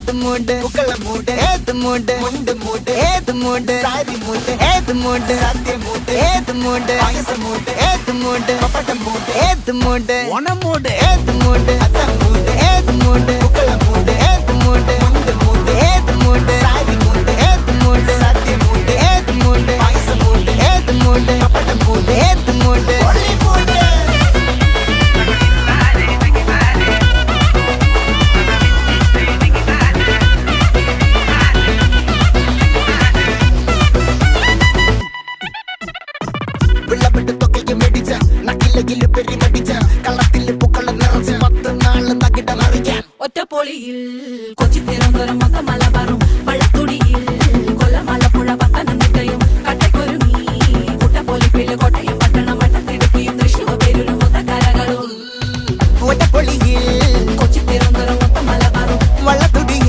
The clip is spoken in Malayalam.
ഏത് മൂട് പുക്കള മൂട് ഏത് മൂട് മുണ്ട് മൂട് ഏത് മൂട് സാരി മൂട് ഏത് മൂട് സദ്യ മൂട് ഏത് മൂട് പായസ മൂട് ഏത് മൂട് പപ്പടം മൂട് ഏത് മൂട് ഓണം മൂട് ഏത് മൂട് അത്തം മൂട് ഏത് മൂട് പുക്കള മൂട് ഏത് മൂട് മുണ്ട് മൂട് ഏത് മൂട് സാരി മൂട് ഏത് മൂട് സദ്യ മൂട് ഏത് മൂട് പായസ മൂട് ഏത് മൂട് പപ്പടം മൂട് ഏത് മൂട് ഒളി മൂട് ഒറ്റപ്പൊളിയിൽ കൊച്ചി തിരുവനന്തപുരം മൊത്തം മലബാറും